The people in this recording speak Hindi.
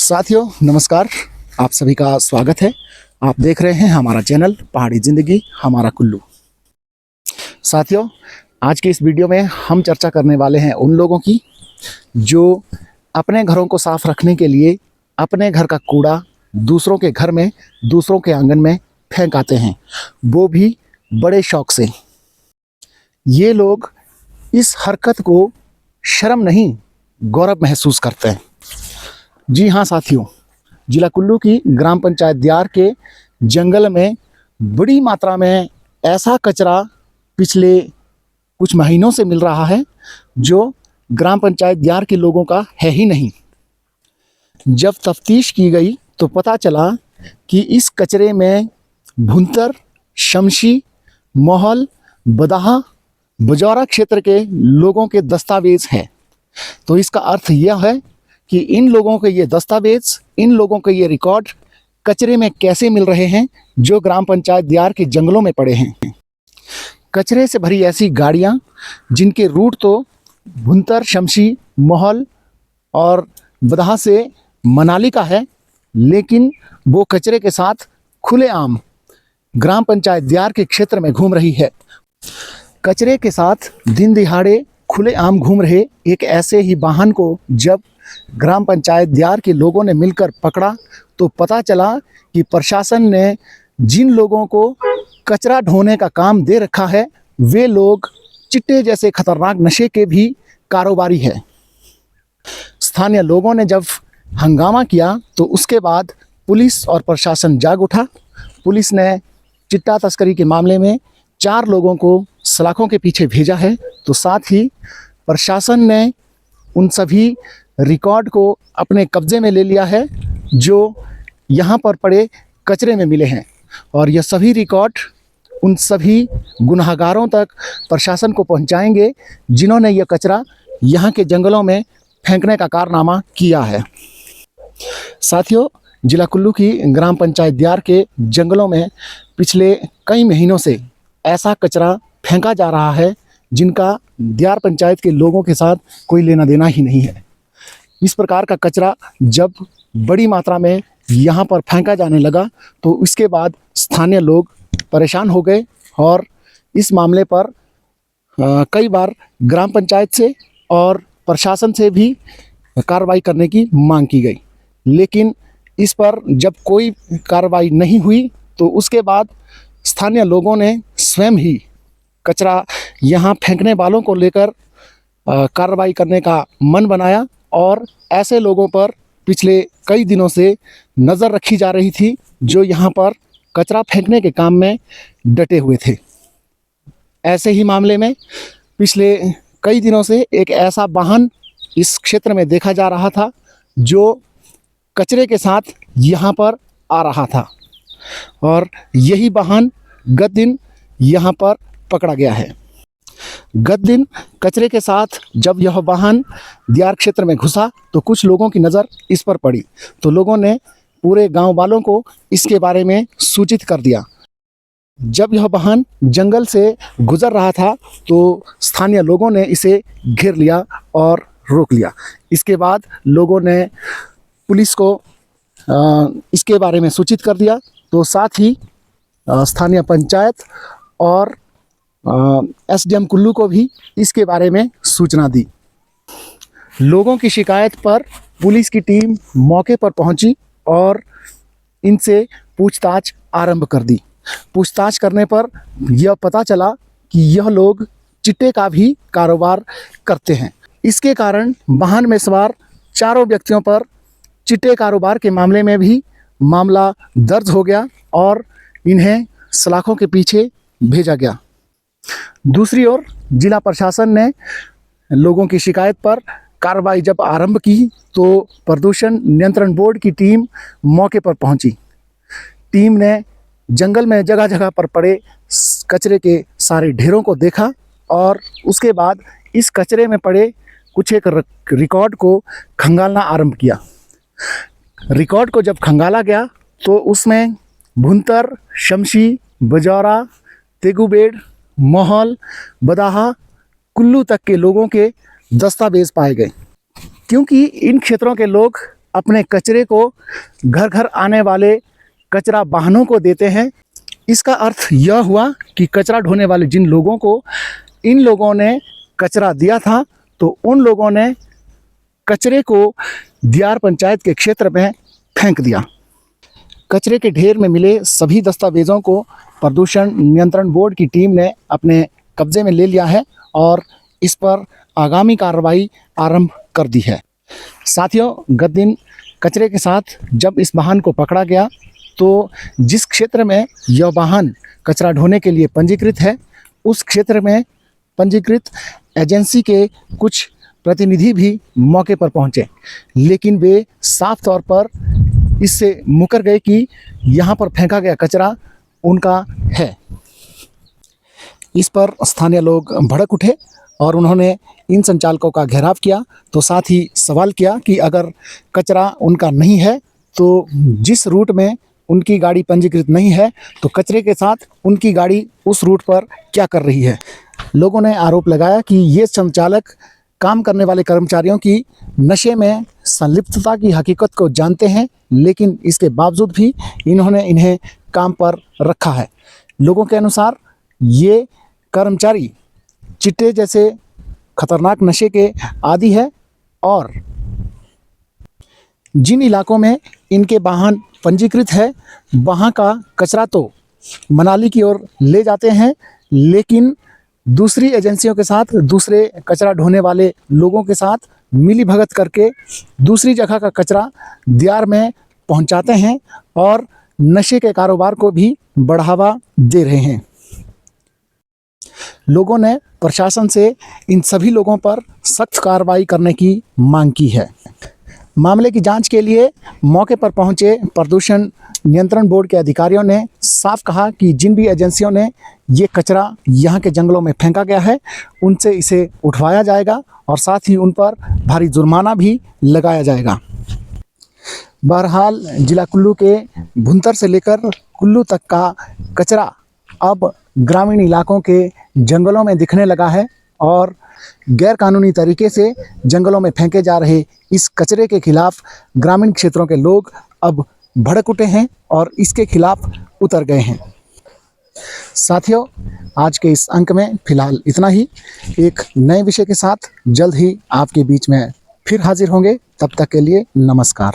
साथियों नमस्कार, आप सभी का स्वागत है। आप देख रहे हैं हमारा चैनल पहाड़ी ज़िंदगी हमारा कुल्लू। साथियों, आज के इस वीडियो में हम चर्चा करने वाले हैं उन लोगों की जो अपने घरों को साफ रखने के लिए अपने घर का कूड़ा दूसरों के घर में, दूसरों के आंगन में फेंक आते हैं, वो भी बड़े शौक से। ये लोग इस हरकत को शर्म नहीं, गौरव महसूस करते हैं। जी हाँ साथियों, जिला कुल्लू की ग्राम पंचायत दियार के जंगल में बड़ी मात्रा में ऐसा कचरा पिछले कुछ महीनों से मिल रहा है जो ग्राम पंचायत दियार के लोगों का है ही नहीं। जब तफ्तीश की गई तो पता चला कि इस कचरे में भुंतर, शमशी, मोहल, बदाहा, बजौरा क्षेत्र के लोगों के दस्तावेज हैं। तो इसका अर्थ यह है कि इन लोगों के ये दस्तावेज, इन लोगों के ये रिकॉर्ड कचरे में कैसे मिल रहे हैं जो ग्राम पंचायत दियार के जंगलों में पड़े हैं। कचरे से भरी ऐसी गाड़ियां जिनके रूट तो भुंतर, शमशी, मोहल और बदाहा से मनाली का है, लेकिन वो कचरे के साथ खुलेआम ग्राम पंचायत दियार के क्षेत्र में घूम रही है। कचरे के साथ दिन दिहाड़े खुलेआम घूम रहे एक ऐसे ही वाहन को जब ग्राम पंचायत दियार के लोगों ने मिलकर पकड़ा तो पता चला कि प्रशासन ने जिन लोगों को कचरा ढोने का काम दे रखा है वे लोग चिट्टे जैसे खतरनाक नशे के भी कारोबारी है। स्थानीय लोगों ने जब हंगामा किया तो उसके बाद पुलिस और प्रशासन जाग उठा। पुलिस ने चिट्टा तस्करी के मामले में 4 लोगों को सलाखों के पीछे भेजा है, तो साथ ही प्रशासन ने उन सभी रिकॉर्ड को अपने कब्जे में ले लिया है जो यहाँ पर पड़े कचरे में मिले हैं, और यह सभी रिकॉर्ड उन सभी गुनहगारों तक प्रशासन को पहुँचाएंगे जिन्होंने यह कचरा यहाँ के जंगलों में फेंकने का कारनामा किया है। साथियों, जिला कुल्लू की ग्राम पंचायत दियार के जंगलों में पिछले कई महीनों से ऐसा कचरा फेंका जा रहा है जिनका दियार पंचायत के लोगों के साथ कोई लेना देना ही नहीं है। इस प्रकार का कचरा जब बड़ी मात्रा में यहाँ पर फेंका जाने लगा तो इसके बाद स्थानीय लोग परेशान हो गए और इस मामले पर कई बार ग्राम पंचायत से और प्रशासन से भी कार्रवाई करने की मांग की गई, लेकिन इस पर जब कोई कार्रवाई नहीं हुई तो उसके बाद स्थानीय लोगों ने स्वयं ही कचरा यहाँ फेंकने वालों को लेकर कार्रवाई करने का मन बनाया और ऐसे लोगों पर पिछले कई दिनों से नज़र रखी जा रही थी जो यहाँ पर कचरा फेंकने के काम में डटे हुए थे। ऐसे ही मामले में पिछले कई दिनों से एक ऐसा वाहन इस क्षेत्र में देखा जा रहा था जो कचरे के साथ यहाँ पर आ रहा था, और यही वाहन गत दिन यहाँ पर पकड़ा गया है। गत दिन कचरे के साथ जब यह वाहन दियार क्षेत्र में घुसा तो कुछ लोगों की नज़र इस पर पड़ी, तो लोगों ने पूरे गांव वालों को इसके बारे में सूचित कर दिया। जब यह वाहन जंगल से गुजर रहा था तो स्थानीय लोगों ने इसे घेर लिया और रोक लिया। इसके बाद लोगों ने पुलिस को इसके बारे में सूचित कर दिया, तो साथ ही स्थानीय पंचायत और एसडीएम कुल्लू को भी इसके बारे में सूचना दी। लोगों की शिकायत पर पुलिस की टीम मौके पर पहुंची और इनसे पूछताछ आरंभ कर दी। पूछताछ करने पर यह पता चला कि यह लोग चिट्टे का भी कारोबार करते हैं। इसके कारण वाहन में सवार 4 व्यक्तियों पर चिट्टे कारोबार के मामले में भी मामला दर्ज हो गया और इन्हें सलाखों के पीछे भेजा गया। दूसरी ओर जिला प्रशासन ने लोगों की शिकायत पर कार्रवाई जब आरंभ की तो प्रदूषण नियंत्रण बोर्ड की टीम मौके पर पहुंची। टीम ने जंगल में जगह जगह पर पड़े कचरे के सारे ढेरों को देखा और उसके बाद इस कचरे में पड़े कुछ एक रिकॉर्ड को खंगालना आरंभ किया। रिकॉर्ड को जब खंगाला गया तो उसमें भुंतर, शमशी, बजौरा, तेगुबेड़, मोहल, बदाहा, कुल्लू तक के लोगों के दस्तावेज पाए गए। क्योंकि इन क्षेत्रों के लोग अपने कचरे को घर घर आने वाले कचरा वाहनों को देते हैं। इसका अर्थ यह हुआ कि कचरा ढोने वाले जिन लोगों को इन लोगों ने कचरा दिया था, तो उन लोगों ने कचरे को दियार पंचायत के क्षेत्र में फेंक दिया। कचरे के ढेर में मिले सभी दस्तावेज़ों को प्रदूषण नियंत्रण बोर्ड की टीम ने अपने कब्जे में ले लिया है और इस पर आगामी कार्रवाई आरंभ कर दी है। साथियों, गत दिन कचरे के साथ जब इस वाहन को पकड़ा गया, तो जिस क्षेत्र में यह वाहन कचरा ढोने के लिए पंजीकृत है, उस क्षेत्र में पंजीकृत एजेंसी के कुछ प्रतिनिधि भी मौके पर पहुंचे, लेकिन वे साफ तौर पर इससे मुकर गए कि यहाँ पर फेंका गया कचरा उनका है। इस पर स्थानीय लोग भड़क उठे और उन्होंने इन संचालकों का घेराव किया, तो साथ ही सवाल किया कि अगर कचरा उनका नहीं है तो जिस रूट में उनकी गाड़ी पंजीकृत नहीं है, तो कचरे के साथ उनकी गाड़ी उस रूट पर क्या कर रही है। लोगों ने आरोप लगाया कि ये संचालक काम करने वाले कर्मचारियों की नशे में संलिप्तता की हकीकत को जानते हैं, लेकिन इसके बावजूद भी इन्होंने इन्हें काम पर रखा है। लोगों के अनुसार ये कर्मचारी चिट्टे जैसे खतरनाक नशे के आदी है और जिन इलाकों में इनके वाहन पंजीकृत है, वहाँ का कचरा तो मनाली की ओर ले जाते हैं, लेकिन दूसरी एजेंसियों के साथ, दूसरे कचरा ढोने वाले लोगों के साथ मिली भगत करके दूसरी जगह का कचरा दियार में पहुंचाते हैं और नशे के कारोबार को भी बढ़ावा दे रहे हैं। लोगों ने प्रशासन से इन सभी लोगों पर सख्त कार्रवाई करने की मांग की है। मामले की जांच के लिए मौके पर पहुंचे प्रदूषण नियंत्रण बोर्ड के अधिकारियों ने साफ कहा कि जिन भी एजेंसियों ने ये कचरा यहाँ के जंगलों में फेंका गया है, उनसे इसे उठवाया जाएगा और साथ ही उन पर भारी जुर्माना भी लगाया जाएगा। बहरहाल जिला कुल्लू के भुंतर से लेकर कुल्लू तक का कचरा अब ग्रामीण इलाकों के जंगलों में दिखने लगा है और गैर कानूनी तरीके से जंगलों में फेंके जा रहे इस कचरे के खिलाफ ग्रामीण क्षेत्रों के लोग अब भड़क उठे हैं और इसके खिलाफ उतर गए हैं। साथियों, आज के इस अंक में फिलहाल इतना ही। एक नए विषय के साथ जल्द ही आपके बीच में फिर हाजिर होंगे। तब तक के लिए नमस्कार।